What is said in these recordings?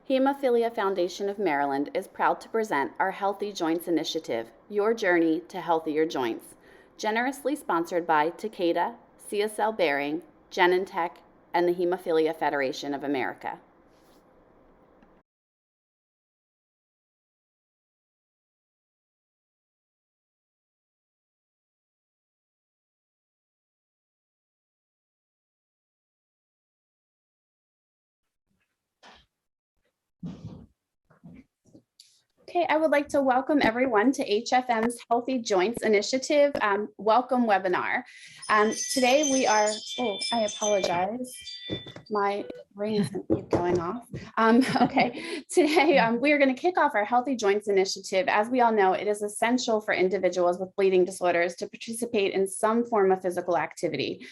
Hemophilia Foundation of Maryland is proud to present our Healthy Joints Initiative, Your Journey to Healthier Joints, generously sponsored by Takeda, CSL Behring, Genentech, and the Hemophilia Federation of America. Okay, I would like to welcome everyone to HFM's Healthy Joints Initiative welcome webinar. Today we are, I apologize. My ring is going to keep going off. Okay, today we are going to kick off our Healthy Joints Initiative. As we all know, it is essential for individuals with bleeding disorders to participate in some form of physical activity.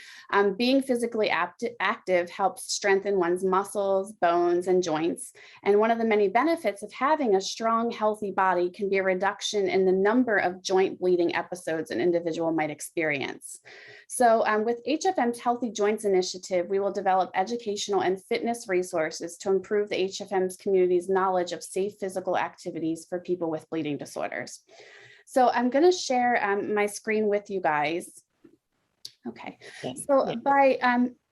Being physically active helps strengthen one's muscles, bones, and joints. And one of the many benefits of having a strong, healthy body can be a reduction in the number of joint bleeding episodes an individual might experience. So with HFM's Healthy Joints Initiative, we will develop educational and fitness resources to improve the HFM's community's knowledge of safe physical activities for people with bleeding disorders. So I'm going to share my screen with you guys. Okay, so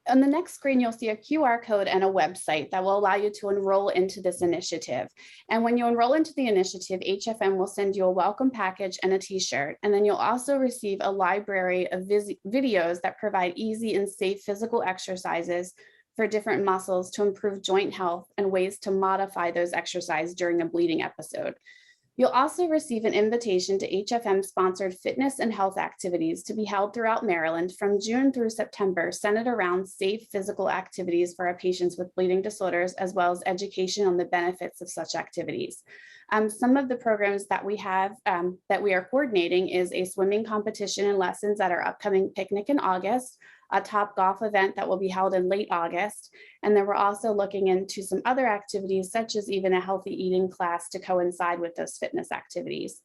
on the next screen, you'll see a QR code and a website that will allow you to enroll into this initiative. And when you enroll into the initiative, HFM will send you a welcome package and a t-shirt. And then you'll also receive a library of videos that provide easy and safe physical exercises for different muscles to improve joint health and ways to modify those exercises during a bleeding episode. You'll also receive an invitation to HFM-sponsored fitness and health activities to be held throughout Maryland from June through September, centered around safe physical activities for our patients with bleeding disorders, as well as education on the benefits of such activities. Some of the programs that we have that we are coordinating is a swimming competition and lessons at our upcoming picnic in August, a top golf event that will be held in late August. And then we're also looking into some other activities, such as even a healthy eating class to coincide with those fitness activities.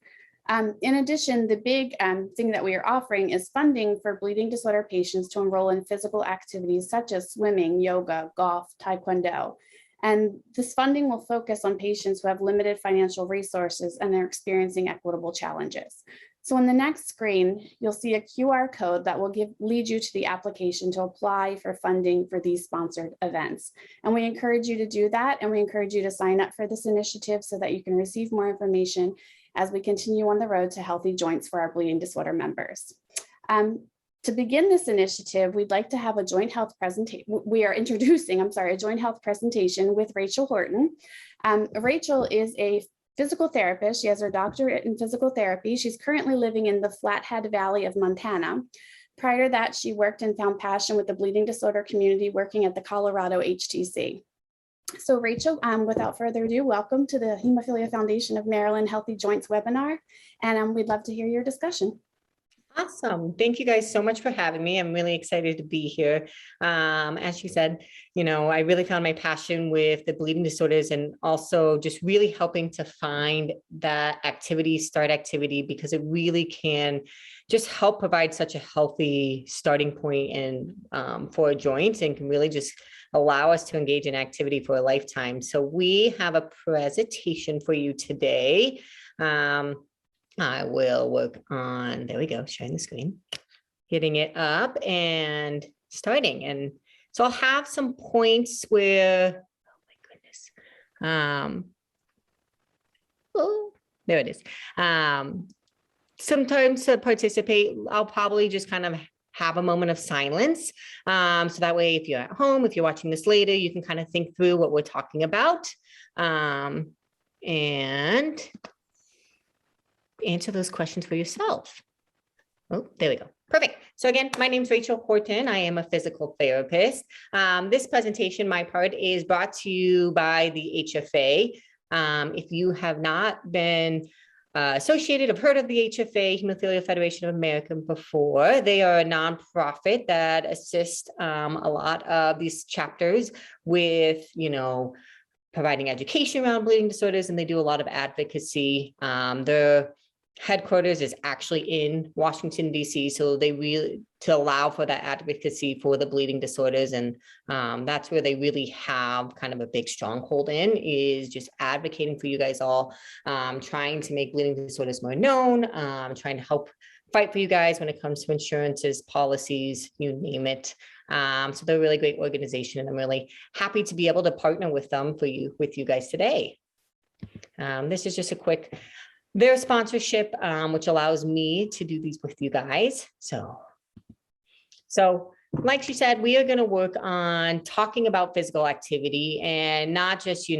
In addition, the big thing that we are offering is funding for bleeding disorder patients to enroll in physical activities such as swimming, yoga, golf, taekwondo. And this funding will focus on patients who have limited financial resources and are experiencing equitable challenges. So on the next screen, you'll see a QR code that will lead you to the application to apply for funding for these sponsored events. And we encourage you to do that. And we encourage you to sign up for this initiative so that you can receive more information as we continue on the road to healthy joints for our bleeding disorder members. To begin this initiative, we'd like to have a joint health presentation. We are introducing, a joint health presentation with Rachel Horton. Rachel is a physical therapist. She has her doctorate in physical therapy. She's currently living in the Flathead Valley of Montana. Prior to that, she worked and found passion with the bleeding disorder community working at the Colorado HTC. So Rachel, without further ado, welcome to the Hemophilia Foundation of Maryland Healthy Joints webinar, and we'd love to hear your discussion. Awesome. Thank you guys so much for having me. I'm really excited to be here. As you said, I really found my passion with the bleeding disorders and also just really helping to find that start activity, because it really can just help provide such a healthy starting point for joints and can really just allow us to engage in activity for a lifetime. So we have a presentation for you today. I will work on, there we go, sharing the screen, getting it up and starting. And so I'll have some points where, oh my goodness. There it is. Sometimes to participate, I'll probably just kind of have a moment of silence. So that way, if you're at home, if you're watching this later, you can kind of think through what we're talking about. And answer those questions for yourself. Oh, there we go. Perfect. So again, my name is Rachel Horton. I am a physical therapist. This presentation, my part, is brought to you by the HFA. If you have not been associated, have heard of the HFA, Hemophilia Federation of America before, they are a nonprofit that assists a lot of these chapters with, providing education around bleeding disorders, and they do a lot of advocacy. They're headquarters is actually in Washington, D.C. So they really, to allow for that advocacy for the bleeding disorders. And that's where they really have kind of a big stronghold in, is just advocating for you guys all, trying to make bleeding disorders more known, trying to help fight for you guys when it comes to insurances, policies, you name it. So they're a really great organization, and I'm really happy to be able to partner with them with you guys today. This is just a quick, their sponsorship, which allows me to do these with you guys. So like she said, we are going to work on talking about physical activity, and not just,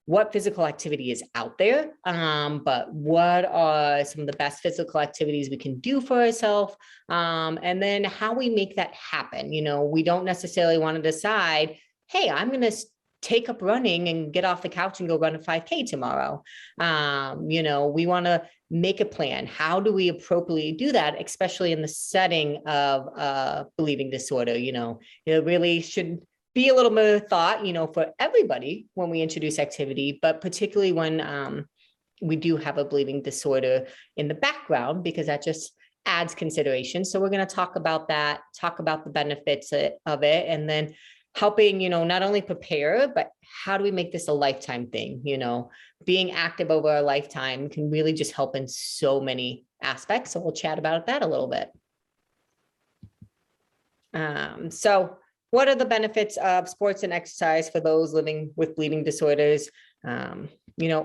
what physical activity is out there, but what are some of the best physical activities we can do for ourselves, and then how we make that happen. We don't necessarily want to decide, hey, I'm going to take up running and get off the couch and go run a 5K tomorrow. We want to make a plan. How do we appropriately do that, especially in the setting of a bleeding disorder? It really should be a little bit of thought, for everybody when we introduce activity, but particularly when we do have a bleeding disorder in the background, because that just adds consideration. So we're going to talk about that, talk about the benefits of it, and then helping, not only prepare, but how do we make this a lifetime thing? Being active over our lifetime can really just help in so many aspects. So we'll chat about that a little bit. So what are the benefits of sports and exercise for those living with bleeding disorders? A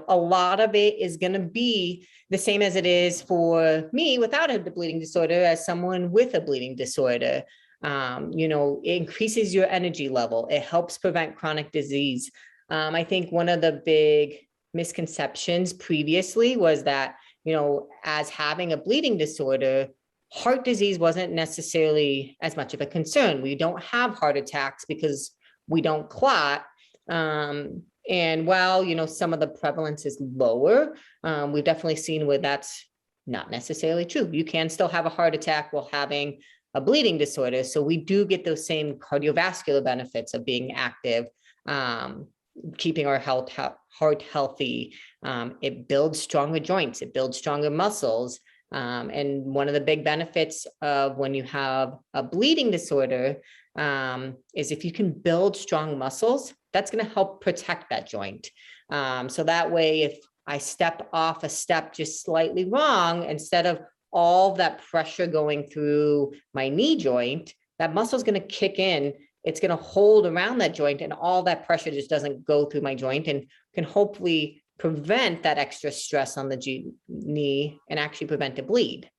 lot of it is going to be the same as it is for me without a bleeding disorder, as someone with a bleeding disorder. It increases your energy level. It helps prevent chronic disease. I think one of the big misconceptions previously was that, as having a bleeding disorder, heart disease wasn't necessarily as much of a concern. We don't have heart attacks because we don't clot. And while, some of the prevalence is lower, we've definitely seen where that's not necessarily true. You can still have a heart attack while having a bleeding disorder. So we do get those same cardiovascular benefits of being active, keeping our heart healthy. It builds stronger joints. It builds stronger muscles. And one of the big benefits of when you have a bleeding disorder is if you can build strong muscles, that's going to help protect that joint. So that way, if I step off a step just slightly wrong, instead of all that pressure going through my knee joint, that muscle is going to kick in. It's going to hold around that joint, and all that pressure just doesn't go through my joint, and can hopefully prevent that extra stress on the knee and actually prevent a bleed.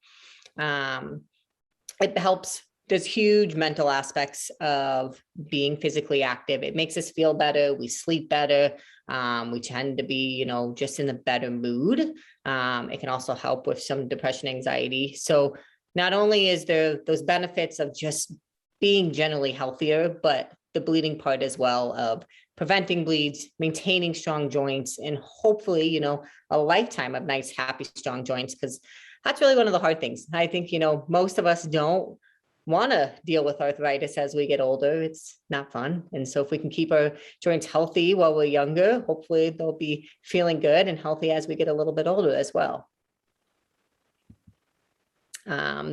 It helps. There's huge mental aspects of being physically active. It makes us feel better. We sleep better. We tend to be, just in a better mood. It can also help with some depression, anxiety. So not only is there those benefits of just being generally healthier, but the bleeding part as well, of preventing bleeds, maintaining strong joints, and hopefully, a lifetime of nice, happy, strong joints, because that's really one of the hard things. I think, most of us don't want to deal with arthritis as we get older. It's not fun. And so if we can keep our joints healthy while we're younger, hopefully they'll be feeling good and healthy as we get a little bit older as well.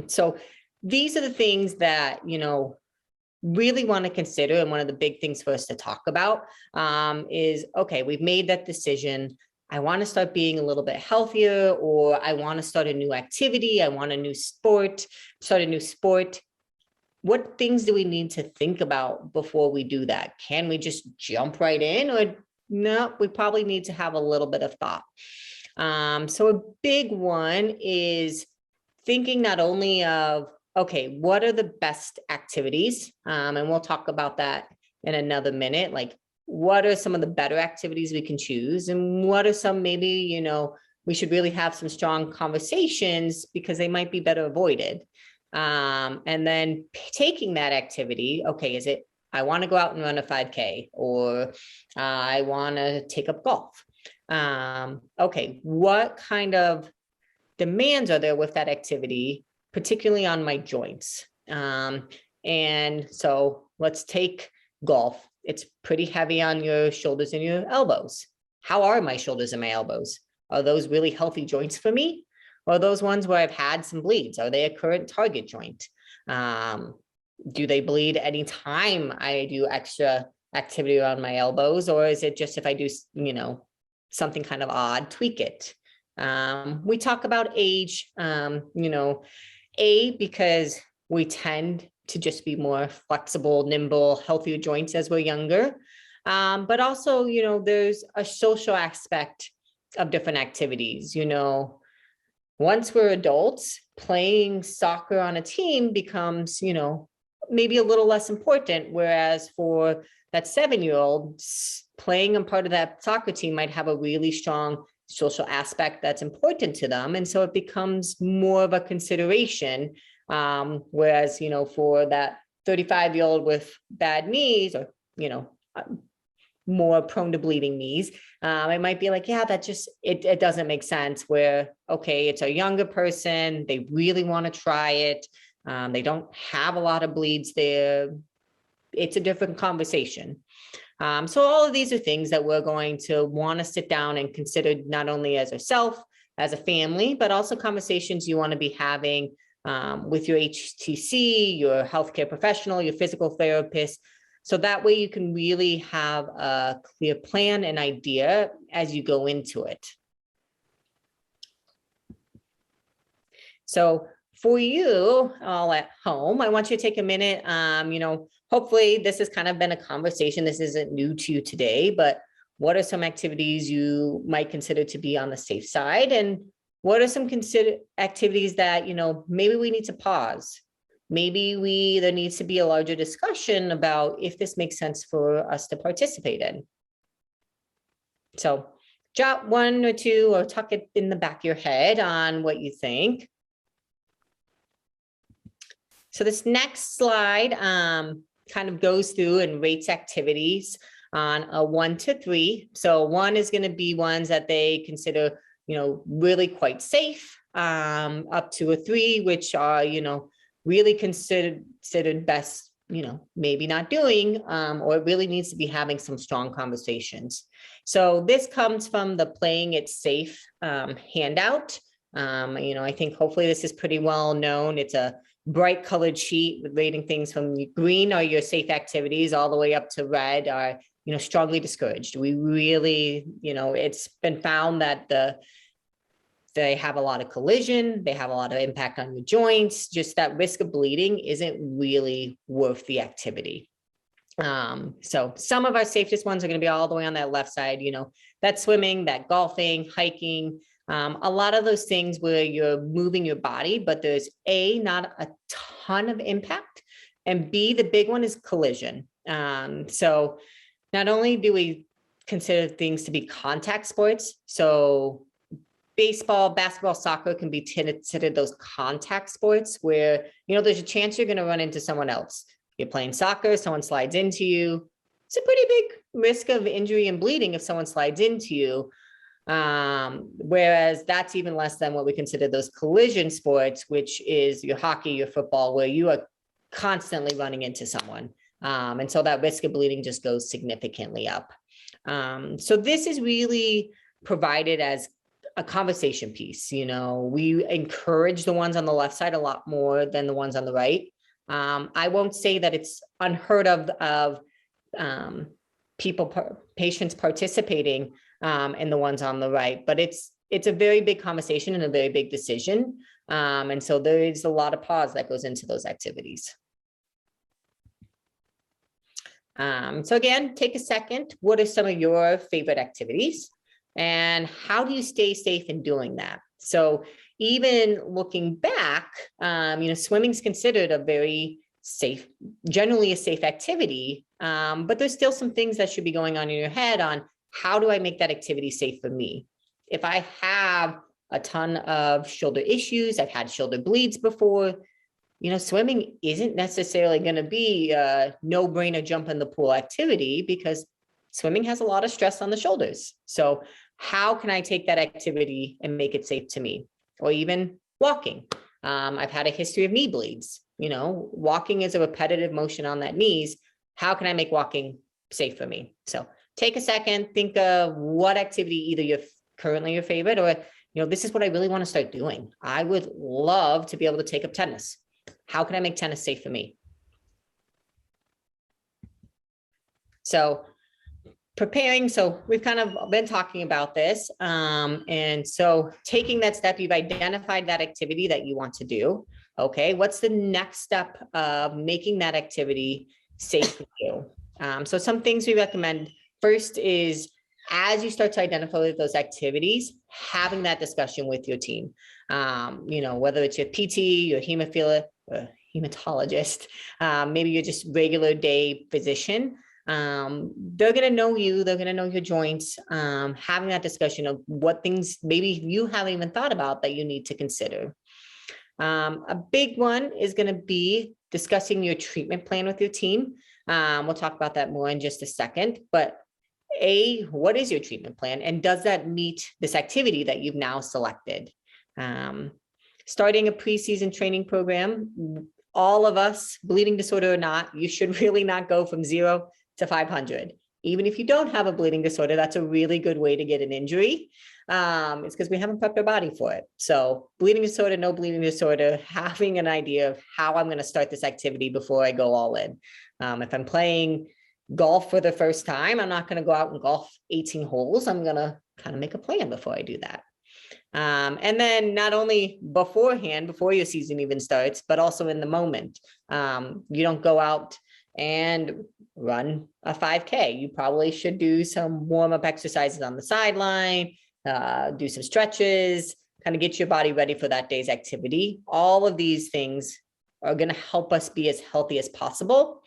So these are the things that, really want to consider. And one of the big things for us to talk about is, okay, we've made that decision. I want to start being a little bit healthier, or I want to start a new activity. I want start a new sport. What things do we need to think about before we do that? Can we just jump right in, or no, we probably need to have a little bit of thought. So a big one is thinking not only of, okay, what are the best activities? And we'll talk about that in another minute. Like, what are some of the better activities we can choose? And what are some, maybe, we should really have some strong conversations because they might be better avoided. And then taking that activity, okay, is it, I want to go out and run a 5K, or I want to take up golf. Okay, what kind of demands are there with that activity, particularly on my joints? And so let's take golf. It's pretty heavy on your shoulders and your elbows. How are my shoulders and my elbows? Are those really healthy joints for me? or those ones where I've had some bleeds? Are they a current target joint? Do they bleed anytime I do extra activity around my elbows, or is it just if I do, something kind of odd, tweak it? We talk about age, because we tend to just be more flexible, nimble, healthier joints as we're younger. But also, there's a social aspect of different activities. Once we're adults, playing soccer on a team becomes, maybe a little less important. Whereas for that 7-year-old, playing a part of that soccer team might have a really strong social aspect that's important to them. And so it becomes more of a consideration. Whereas, for that 35-year-old with bad knees, or, more prone to bleeding knees, it might be like, yeah, that just, it doesn't make sense. Where, okay, it's a younger person, they really want to try it. They don't have a lot of bleeds there. It's a different conversation. So all of these are things that we're going to want to sit down and consider, not only as ourselves, as a family, but also conversations you want to be having with your HTC, your healthcare professional, your physical therapist. So that way you can really have a clear plan and idea as you go into it. So for you all at home, I want you to take a minute, hopefully this has kind of been a conversation. This isn't new to you today, but what are some activities you might consider to be on the safe side? And what are some activities that, maybe we need to pause? Maybe there needs to be a larger discussion about if this makes sense for us to participate in. So jot 1 or 2 or tuck it in the back of your head on what you think. So this next slide kind of goes through and rates activities on a 1 to 3. So 1 is going to be ones that they consider, really quite safe, up to a 3, which are, really considered best, maybe not doing, or it really needs to be having some strong conversations. So this comes from the Playing It Safe handout. I think hopefully this is pretty well known. It's a bright colored sheet with rating things from green are your safe activities, all the way up to red are, strongly discouraged. We really, it's been found that they have a lot of collision, they have a lot of impact on your joints, just that risk of bleeding isn't really worth the activity. So some of our safest ones are going to be all the way on that left side, that swimming, that golfing, hiking, a lot of those things where you're moving your body, but there's not a ton of impact, and B, the big one is collision. So not only do we consider things to be contact sports, so baseball, basketball, soccer can be considered those contact sports where, there's a chance you're going to run into someone else. You're playing soccer, someone slides into you. It's a pretty big risk of injury and bleeding if someone slides into you. Whereas that's even less than what we consider those collision sports, which is your hockey, your football, where you are constantly running into someone. And so that risk of bleeding just goes significantly up. So this is really provided as a conversation piece. We encourage the ones on the left side a lot more than the ones on the right. I won't say that it's unheard of patients participating in the ones on the right, but it's a very big conversation and a very big decision. And so there is a lot of pause that goes into those activities. So again, take a second. What are some of your favorite activities? And how do you stay safe in doing that? So even looking back, swimming is considered a very safe, generally a safe activity, but there's still some things that should be going on in your head on how do I make that activity safe for me? If I have a ton of shoulder issues, I've had shoulder bleeds before, swimming isn't necessarily going to be a no-brainer jump in the pool activity because swimming has a lot of stress on the shoulders. So how can I take that activity and make it safe to me? Or even walking. I've had a history of knee bleeds. Walking is a repetitive motion on that knees. How can I make walking safe for me? So take a second, think of what activity either you're currently your favorite, or this is what I really want to start doing. I would love to be able to take up tennis. How can I make tennis safe for me? So preparing, so we've kind of been talking about this. And so taking that step, you've identified that activity that you want to do. Okay, what's the next step of making that activity safe for you? So some things we recommend first is, as you start to identify those activities, having that discussion with your team. Whether it's your PT, your hematologist, maybe you're just regular day physician. They're going to know you, they're going to know your joints, having that discussion of what things maybe you haven't even thought about that you need to consider. A big one is going to be discussing your treatment plan with your team. We'll talk about that more in just a second, but what is your treatment plan, and does that meet this activity that you've now selected? Starting a preseason training program, all of us, bleeding disorder or not, you should really not go from 0 to 500. Even if you don't have a bleeding disorder, that's a really good way to get an injury. It's because we haven't prepped our body for it. So bleeding disorder, no bleeding disorder, having an idea of how I'm going to start this activity before I go all in. If I'm playing golf for the first time, I'm not going to go out and golf 18 holes. I'm going to kind of make a plan before I do that. And then not only beforehand, before your season even starts, but also in the moment. You don't go out and run a 5K. You probably should do some warm-up exercises on the sideline, do some stretches, kind of get your body ready for that day's activity. All of these things are going to help us be as healthy as possible,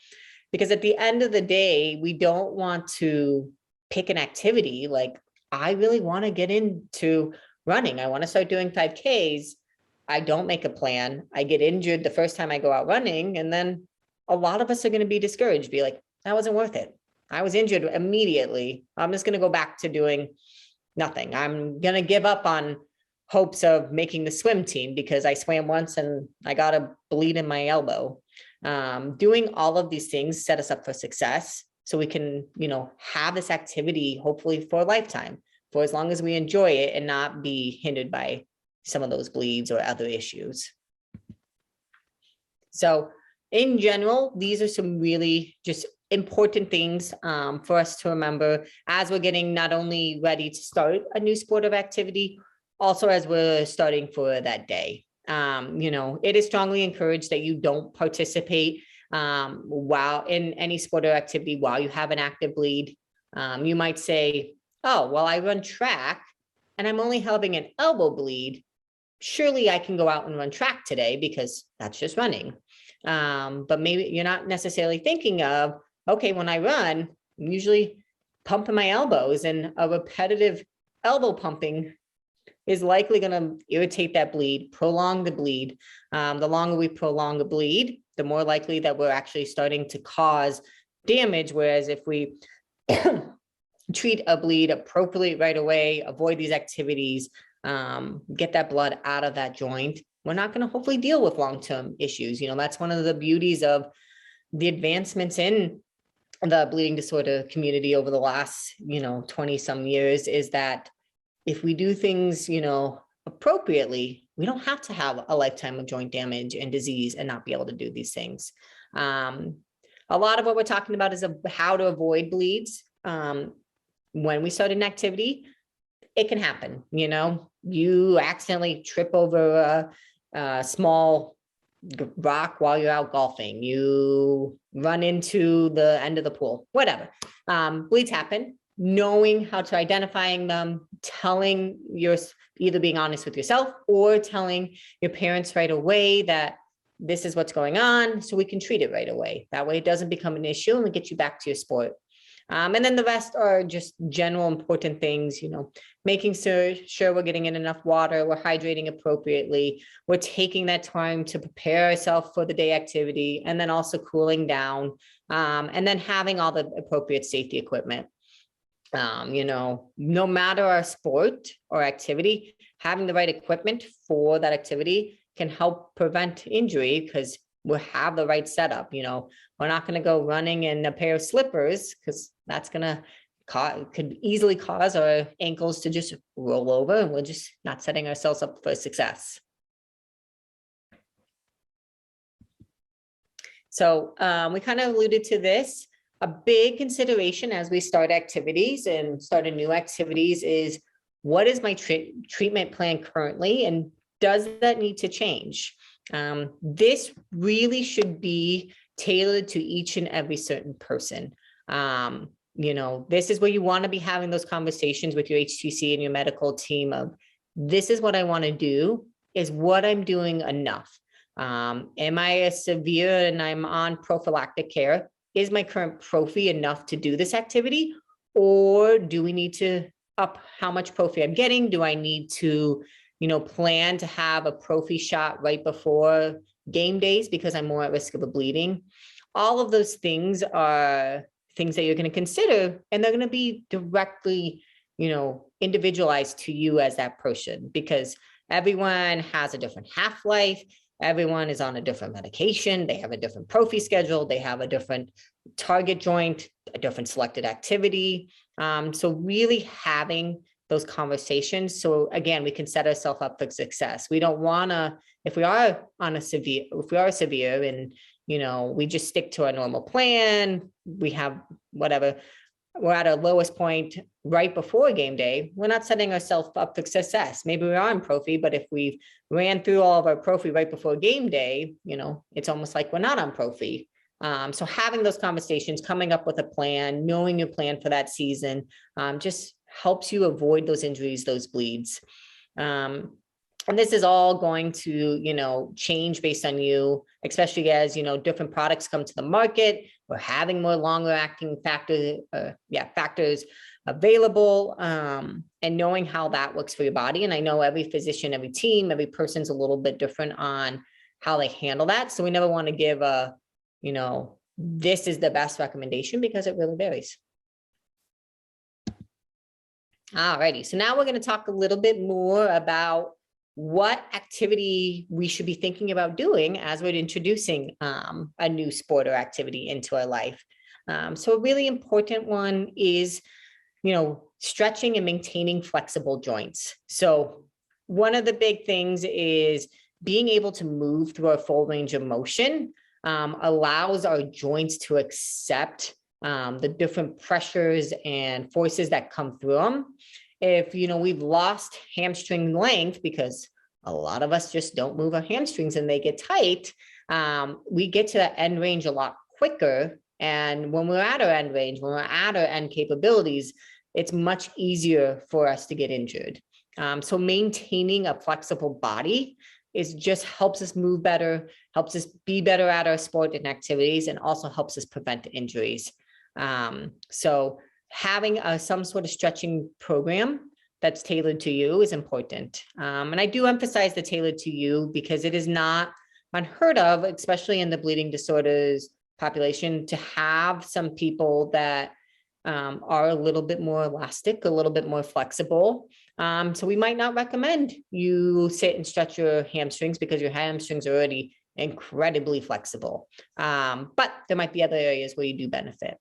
because at the end of the day, we don't want to pick an activity like, I really want to get into running. I want to start doing 5Ks. I don't make a plan. I get injured the first time I go out running. And then a lot of us are going to be discouraged, be like, that wasn't worth it. I was injured immediately. I'm just going to go back to doing nothing. I'm going to give up on hopes of making the swim team because I swam once and I got a bleed in my elbow. Doing all of these things set us up for success, so we can, have this activity hopefully for a lifetime, for as long as we enjoy it and not be hindered by some of those bleeds or other issues. So in general, these are some really just important things for us to remember as we're getting not only ready to start a new sport of activity, also as we're starting for that day. It is strongly encouraged that you don't participate while in any sport or activity while you have an active bleed. You might say, oh, well, I run track and I'm only having an elbow bleed. Surely I can go out and run track today because that's just running. But maybe you're not necessarily thinking of, okay, when I run, I'm usually pumping my elbows, and a repetitive elbow pumping is likely going to irritate that bleed, prolong the bleed. The longer we prolong a bleed, the more likely that we're actually starting to cause damage. Whereas if we treat a bleed appropriately right away, avoid these activities, get that blood out of that joint, we're not going to hopefully deal with long-term issues. That's one of the beauties of the advancements in the bleeding disorder community over the last, 20 some years, is that if we do things, appropriately, we don't have to have a lifetime of joint damage and disease and not be able to do these things. A lot of what we're talking about is how to avoid bleeds. When we start an activity, it can happen. You accidentally trip over a small rock while you're out golfing. You run into the end of the pool, whatever. Bleeds happen. Knowing how to identifying them, either being honest with yourself or telling your parents right away that this is what's going on, so we can treat it right away. That way it doesn't become an issue and we get you back to your sport. And then the rest are just general important things, making sure we're getting in enough water, we're hydrating appropriately, we're taking that time to prepare ourselves for the day activity, and then also cooling down, and then having all the appropriate safety equipment. No matter our sport or activity, having the right equipment for that activity can help prevent injury because we'll have the right setup. We're not going to go running in a pair of slippers because that's going to could easily cause our ankles to just roll over, and we're just not setting ourselves up for success. So we kind of alluded to this. A big consideration as we start activities and start a new activities is, what is my treatment plan currently, and does that need to change? This really should be tailored to each and every certain person. You know, this is where you want to be having those conversations with your HTC and your medical team of, this is what I want to do. Is what I'm doing enough? Am I a severe and I'm on prophylactic care? Is my current prophy enough to do this activity? Or do we need to up how much prophy I'm getting? Do I need to, you know, plan to have a prophy shot right before game days because I'm more at risk of a bleeding? All of those things are things that you're going to consider, and they're going to be directly, you know, individualized to you as that person, because everyone has a different half-life. Everyone is on a different medication. They have a different prophy schedule. They have a different target joint, a different selected activity. So really having those conversations. So again, we can set ourselves up for success. We don't want to, if we are severe and, you know, we just stick to our normal plan, we have whatever, we're at our lowest point right before game day, we're not setting ourselves up for success. Maybe we are in prophy, but if we ran through all of our prophy right before game day, you know, it's almost like we're not on prophy. So having those conversations, coming up with a plan, knowing your plan for that season, just helps you avoid those injuries, those bleeds. And this is all going to, you know, change based on you, especially as, you know, different products come to the market. We're having more longer acting factors available, and knowing how that works for your body. And I know every physician, every team, every person's a little bit different on how they handle that. So we never want to give a, you know, this is the best recommendation, because it really varies. Alrighty, so now we're going to talk a little bit more about what activity we should be thinking about doing as we're introducing a new sport or activity into our life. So a really important one is, you know, stretching and maintaining flexible joints. So one of the big things is being able to move through our full range of motion allows our joints to accept the different pressures and forces that come through them. If, you know, we've lost hamstring length because a lot of us just don't move our hamstrings and they get tight, we get to that end range a lot quicker. And when we're at our end range, when we're at our end capabilities, it's much easier for us to get injured. So maintaining a flexible body is just helps us move better, helps us be better at our sport and activities, and also helps us prevent injuries. So having some sort of stretching program that's tailored to you is important. And I do emphasize the tailored to you because it is not unheard of, especially in the bleeding disorders population, to have some people that are a little bit more elastic, a little bit more flexible. So we might not recommend you sit and stretch your hamstrings because your hamstrings are already incredibly flexible. But there might be other areas where you do benefit.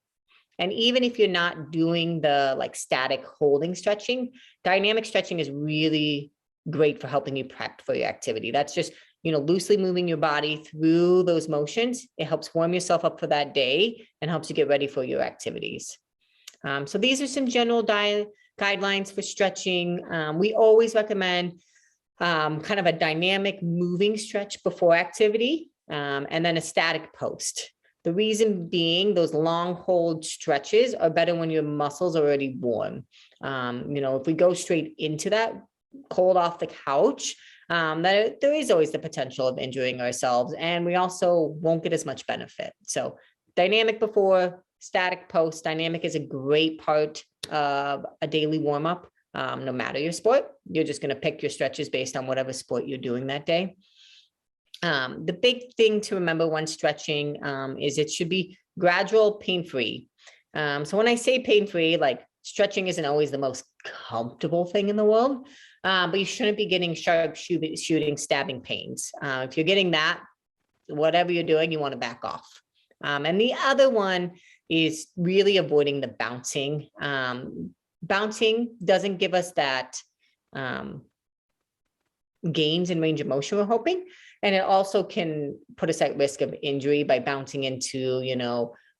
And even if you're not doing the like static holding stretching, dynamic stretching is really great for helping you prep for your activity. That's just, you know, loosely moving your body through those motions. It helps warm yourself up for that day and helps you get ready for your activities. So these are some general guidelines for stretching. We always recommend kind of a dynamic moving stretch before activity, and then a static post. The reason being, those long hold stretches are better when your muscles are already warm. You know, if we go straight into that cold off the couch, there is always the potential of injuring ourselves, and we also won't get as much benefit. So dynamic before, static post. Dynamic is a great part of a daily warm-up, no matter your sport. You're just going to pick your stretches based on whatever sport you're doing that day. The big thing to remember when stretching is it should be gradual, pain-free. So when I say pain-free, like stretching isn't always the most comfortable thing in the world, but you shouldn't be getting sharp shooting, stabbing pains. If you're getting that, whatever you're doing, you want to back off. And the other one is really avoiding the bouncing. Bouncing doesn't give us that gains in range of motion we're hoping. And it also can put us at risk of injury by bouncing into,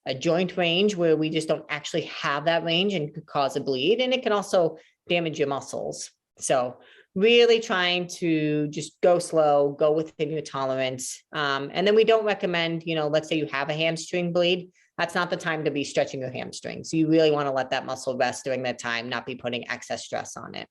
a joint range where we just don't actually have that range and could cause a bleed. And it can also damage your muscles. So really trying to just go slow, go within your tolerance. And then we don't recommend, let's say you have a hamstring bleed. That's not the time to be stretching your hamstrings. You really want to let that muscle rest during that time, not be putting excess stress on it.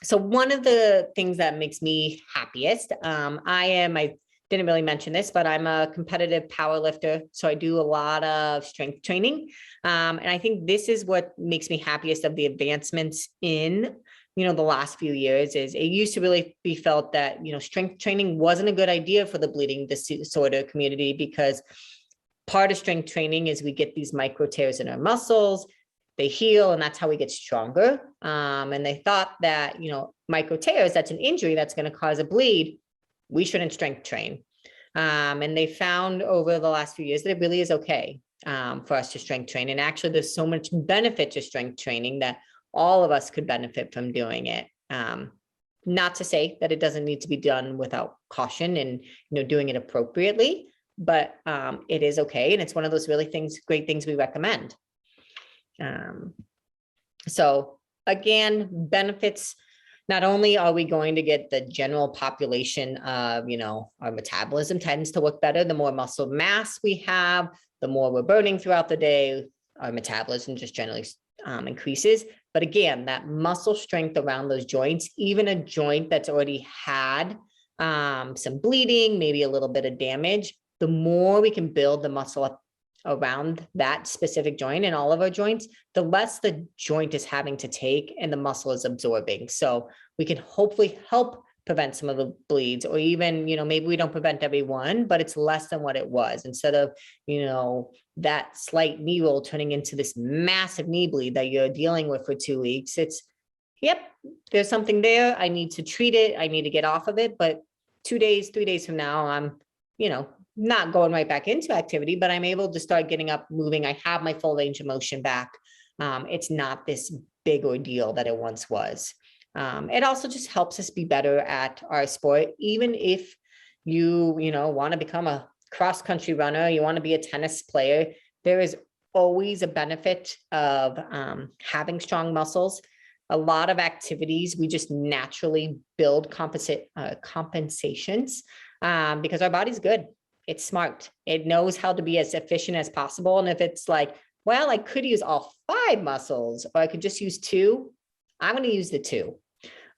So one of the things that makes me happiest, I didn't really mention this, but I'm a competitive power lifter. So I do a lot of strength training. And I think this is what makes me happiest of the advancements in, the last few years. Is it used to really be felt that, strength training wasn't a good idea for the bleeding disorder community, because part of strength training is we get these micro tears in our muscles, they heal, and that's how we get stronger. And they thought that, micro tears, that's an injury that's going to cause a bleed. We shouldn't strength train. And they found over the last few years that it really is okay for us to strength train. And actually, there's so much benefit to strength training that all of us could benefit from doing it. Not to say that it doesn't need to be done without caution and, doing it appropriately, but it is okay. And it's one of those really great things we recommend. So again, benefits. Not only are we going to get the general population of, our metabolism tends to work better. The more muscle mass we have, the more we're burning throughout the day, our metabolism just generally increases. But again, that muscle strength around those joints, even a joint that's already had some bleeding, maybe a little bit of damage, the more we can build the muscle up around that specific joint and all of our joints, the less the joint is having to take and the muscle is absorbing. So we can hopefully help prevent some of the bleeds, or even, maybe we don't prevent every one, but it's less than what it was. Instead of, that slight knee roll turning into this massive knee bleed that you're dealing with for 2 weeks, it's, yep, there's something there. I need to treat it. I need to get off of it. But 2 days, 3 days from now, I'm, not going right back into activity, but I'm able to start getting up, moving. I have my full range of motion back. It's not this big ordeal that it once was. It also just helps us be better at our sport. Even if you, want to become a cross-country runner, you want to be a tennis player, there is always a benefit of having strong muscles. A lot of activities, we just naturally build compensations because our body's good. It's smart. It knows how to be as efficient as possible. And if it's like, well, I could use all 5 muscles, or I could just use 2, I'm going to use the 2.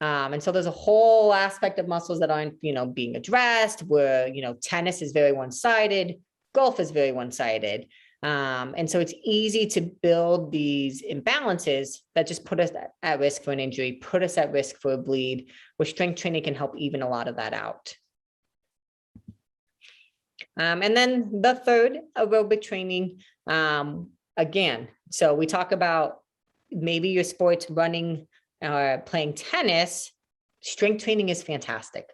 And so there's a whole aspect of muscles that aren't, being addressed, where, tennis is very one-sided, golf is very one-sided. And so it's easy to build these imbalances that just put us at risk for an injury, put us at risk for a bleed, where strength training can help even a lot of that out. And then the third, aerobic training, again, so we talk about maybe your sport's running or playing tennis, strength training is fantastic.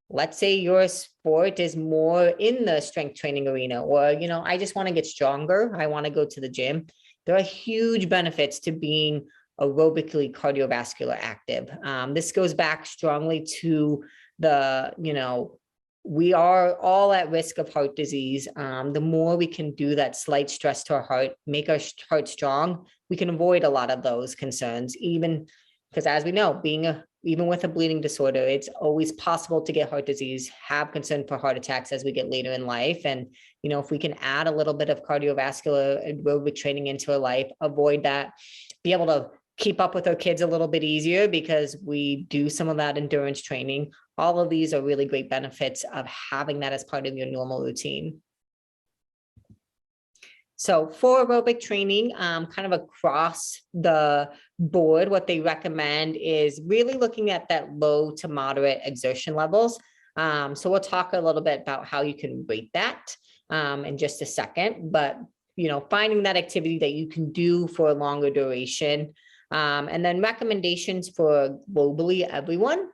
Let's say your sport is more in the strength training arena, or, I just want to get stronger. I want to go to the gym. There are huge benefits to being aerobically cardiovascular active. This goes back strongly to the, we are all at risk of heart disease. The more we can do that slight stress to our heart, make our heart strong, we can avoid a lot of those concerns, even because, as we know, even with a bleeding disorder, it's always possible to get heart disease, have concern for heart attacks as we get later in life. And, if we can add a little bit of cardiovascular aerobic training into our life, avoid that, be able to keep up with our kids a little bit easier because we do some of that endurance training. All of these are really great benefits of having that as part of your normal routine. So for aerobic training, kind of across the board, what they recommend is really looking at that low to moderate exertion levels. So we'll talk a little bit about how you can rate that in just a second, but finding that activity that you can do for a longer duration. And then recommendations for globally everyone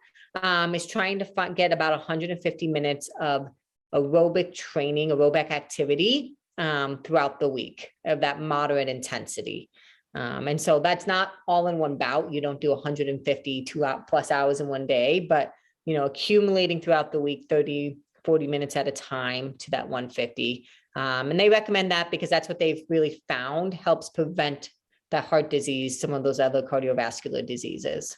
is trying to get about 150 minutes of aerobic training, aerobic activity throughout the week of that moderate intensity. And so that's not all in one bout. You don't do 150 2+ hours in one day, but, you know, accumulating throughout the week, 30, 40 minutes at a time to that 150. And they recommend that because that's what they've really found helps prevent that heart disease, some of those other cardiovascular diseases.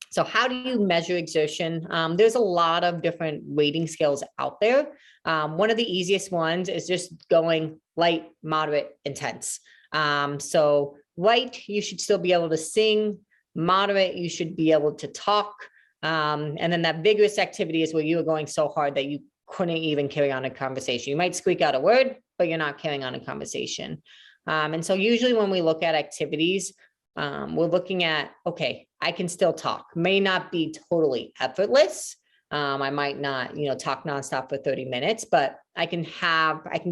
So how do you measure exertion? There's a lot of different rating scales out there. One of the easiest ones is just going light, moderate, intense. So light, you should still be able to sing. Moderate, you should be able to talk. And then that vigorous activity is where you are going so hard that you couldn't even carry on a conversation. You might squeak out a word, but you're not carrying on a conversation. And so usually when we look at activities, we're looking at, okay, I can still talk, may not be totally effortless. I might not, you know, talk nonstop for 30 minutes, but I can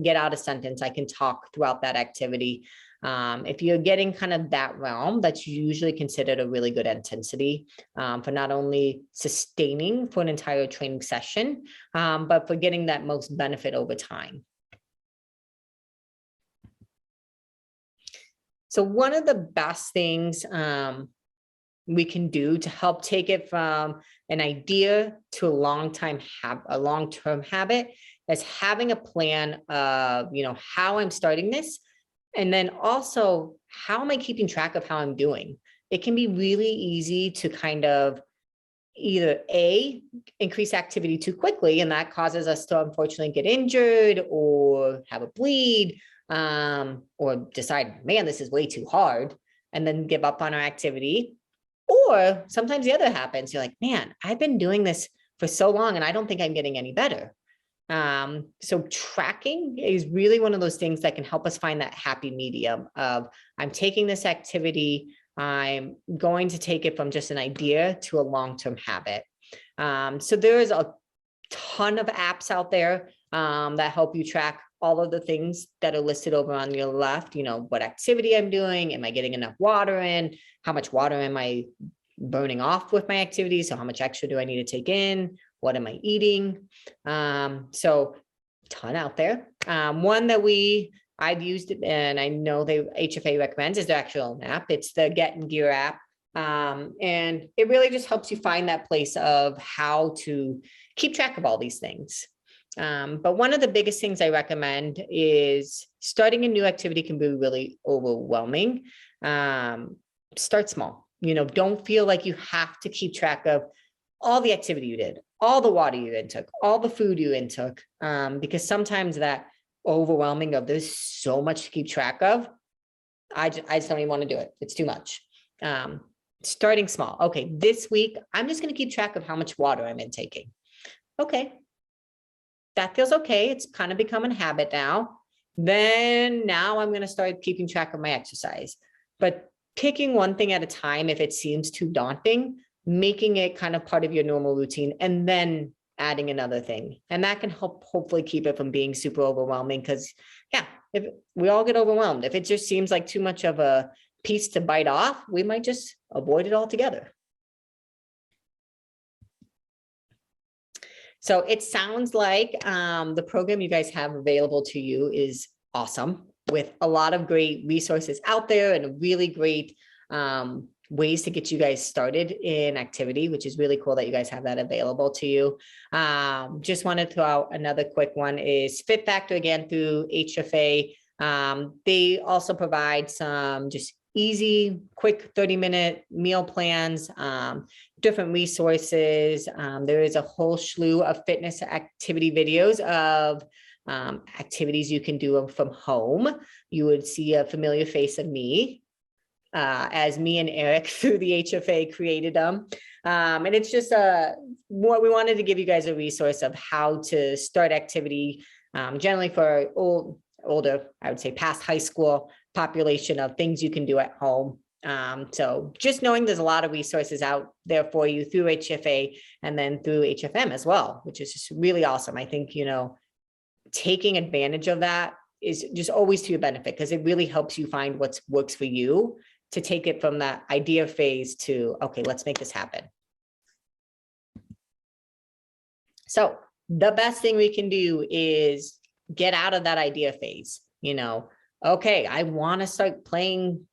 get out a sentence. I can talk throughout that activity. If you're getting kind of that realm, that's usually considered a really good intensity for not only sustaining for an entire training session, but for getting that most benefit over time. So one of the best things we can do to help take it from an idea to a long-term habit is having a plan of, you know, how I'm starting this. And then also, how am I keeping track of how I'm doing? It can be really easy to kind of either increase activity too quickly, and that causes us to unfortunately get injured or have a bleed, or decide, man, this is way too hard, and then give up on our activity. Or sometimes the other happens. You're like, man, I've been doing this for so long and I don't think I'm getting any better. So tracking is really one of those things that can help us find that happy medium of, I'm taking this activity, I'm going to take it from just an idea to a long-term habit. So there is a ton of apps out there that help you track all of the things that are listed over on your left. You know, what activity I'm doing, am I getting enough water in, how much water am I burning off with my activity, so how much extra do I need to take in, what am I eating? So ton out there. One that I've used it, and I know HFA recommends, is the actual app. It's the Get and Gear app. And it really just helps you find that place of how to keep track of all these things. But one of the biggest things I recommend is starting a new activity can be really overwhelming. Start small. You know, don't feel like you have to keep track of all the activity you did, all the water you intook, all the food you intook, because sometimes that overwhelming of there's so much to keep track of, I just don't even want to do it. It's too much. Starting small. Okay, this week, I'm just going to keep track of how much water I'm intaking. Okay, that feels okay. It's kind of become a habit now. Then now I'm going to start keeping track of my exercise. But picking one thing at a time, if it seems too daunting, making it kind of part of your normal routine, and then adding another thing. And that can help hopefully keep it from being super overwhelming, because yeah, if we all get overwhelmed, if it just seems like too much of a piece to bite off, we might just avoid it altogether. So it sounds like the program you guys have available to you is awesome, with a lot of great resources out there and really great ways to get you guys started in activity, which is really cool that you guys have that available to you. Just want to throw out another quick one is Fit Factor, again, through HFA. They also provide some just easy, quick 30-minute meal plans, different resources. There is a whole slew of fitness activity videos of activities you can do from home. You would see a familiar face of me, as me and Eric through the HFA created them. And it's just what we wanted to give you guys a resource of how to start activity, generally for older, I would say past high school population, of things you can do at home. So just knowing there's a lot of resources out there for you through HFA and then through HFM as well, which is just really awesome. I think, you know, taking advantage of that is just always to your benefit, because it really helps you find what works for you, to take it from that idea phase to, okay, let's make this happen. So the best thing we can do is get out of that idea phase. Okay, I want to start playing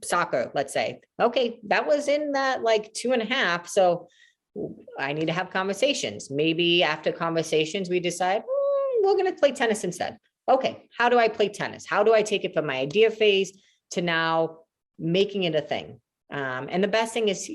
soccer, let's say. Okay, that was in that like 2.5. So I need to have conversations. Maybe after conversations, we decide we're going to play tennis instead. Okay, how do I play tennis? How do I take it from my idea phase to now making it a thing? And the best thing is,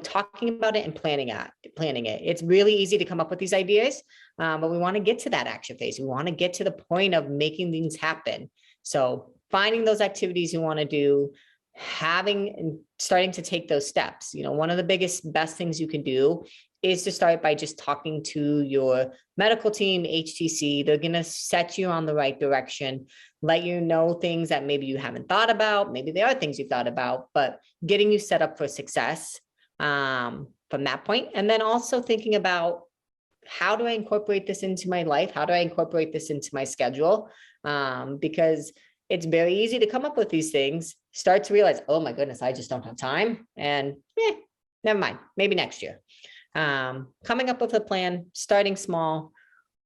talking about it and planning it. It's really easy to come up with these ideas, but we want to get to that action phase. We want to get to the point of making things happen. So finding those activities you want to do, having and starting to take those steps. One of the best things you can do is to start by just talking to your medical team, HTC. They're going to set you on the right direction, let you know things that maybe you haven't thought about. Maybe there are things you've thought about, but getting you set up for success from that point. And then also thinking about, how do I incorporate this into my life? How do I incorporate this into my schedule? Because it's very easy to come up with these things, start to realize, oh my goodness, I just don't have time. And never mind, maybe next year. Coming up with a plan, starting small,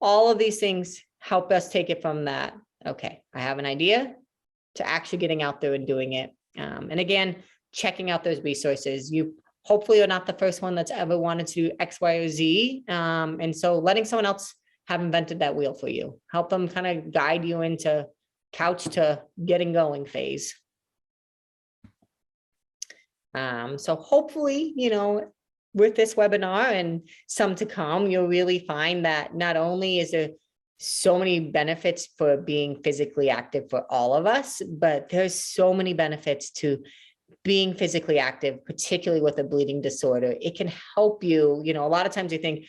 all of these things help us take it from that. Okay, I have an idea to actually getting out there and doing it. And again, checking out those resources. You hopefully are not the first one that's ever wanted to X, Y, or Z. And so letting someone else have invented that wheel for you, help them kind of guide you into couch to getting going phase. So hopefully, with this webinar and some to come, you'll really find that not only is there so many benefits for being physically active for all of us, but there's so many benefits to being physically active, particularly with a bleeding disorder. It can help you. A lot of times you think,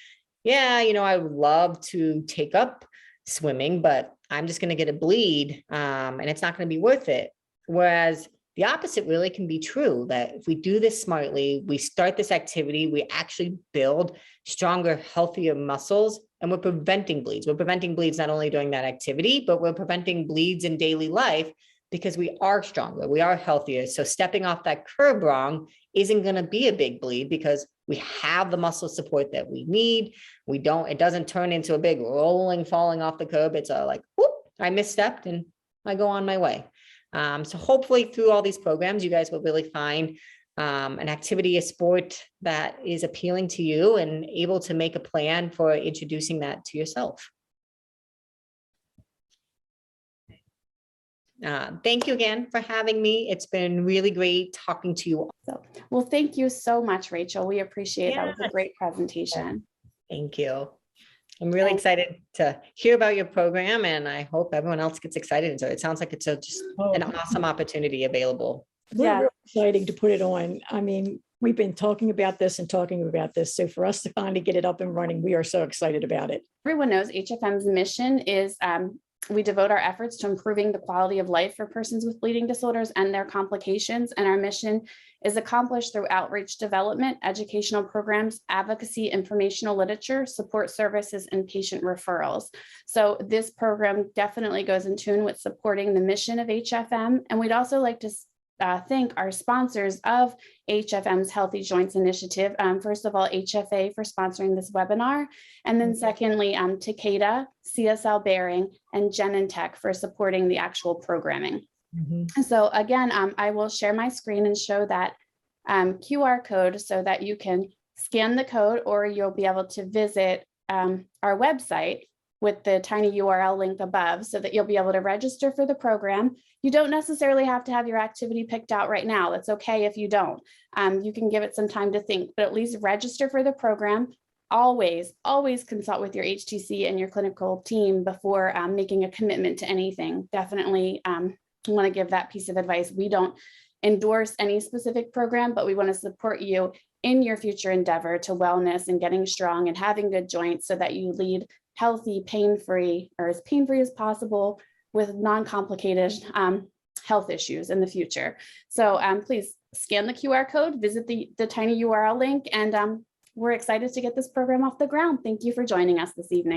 I would love to take up swimming, but I'm just going to get a bleed and it's not going to be worth it. Whereas the opposite really can be true, that if we do this smartly, we start this activity, we actually build stronger, healthier muscles, and we're preventing bleeds. We're preventing bleeds not only during that activity, but we're preventing bleeds in daily life because we are stronger, we are healthier. So stepping off that curb wrong isn't going to be a big bleed because we have the muscle support that we need. It doesn't turn into a big rolling, falling off the curb. It's like, whoop, I misstepped and I go on my way. So hopefully through all these programs, you guys will really find an activity, a sport that is appealing to you and able to make a plan for introducing that to yourself. Thank you again for having me. It's been really great talking to you. Well, thank you so much, Rachel. We appreciate it. That was a great presentation. Thank you. I'm really excited to hear about your program, and I hope everyone else gets excited. So it sounds like it's just an awesome opportunity available. Really exciting to put it on. I mean, we've been talking about this. So for us to finally get it up and running, we are so excited about it. Everyone knows HFM's mission is we devote our efforts to improving the quality of life for persons with bleeding disorders and their complications. And our mission is accomplished through outreach development, educational programs, advocacy, informational literature, support services, and patient referrals. So this program definitely goes in tune with supporting the mission of HFM. And we'd also like to thank our sponsors of HFM's Healthy Joints Initiative. First of all, HFA for sponsoring this webinar. And then secondly, Takeda, CSL Behring, and Genentech for supporting the actual programming. So again, I will share my screen and show that QR code so that you can scan the code, or you'll be able to visit our website with the tiny URL link above so that you'll be able to register for the program. You don't necessarily have to have your activity picked out right now. That's okay if you don't. You can give it some time to think, but at least register for the program. Always consult with your HTC and your clinical team before making a commitment to anything. Definitely want to give that piece of advice. We don't endorse any specific program, but we want to support you in your future endeavor to wellness and getting strong and having good joints so that you lead healthy, pain-free, or as pain-free as possible with non-complicated health issues in the future. So please scan the QR code, visit the tiny URL link, and we're excited to get this program off the ground. Thank you for joining us this evening.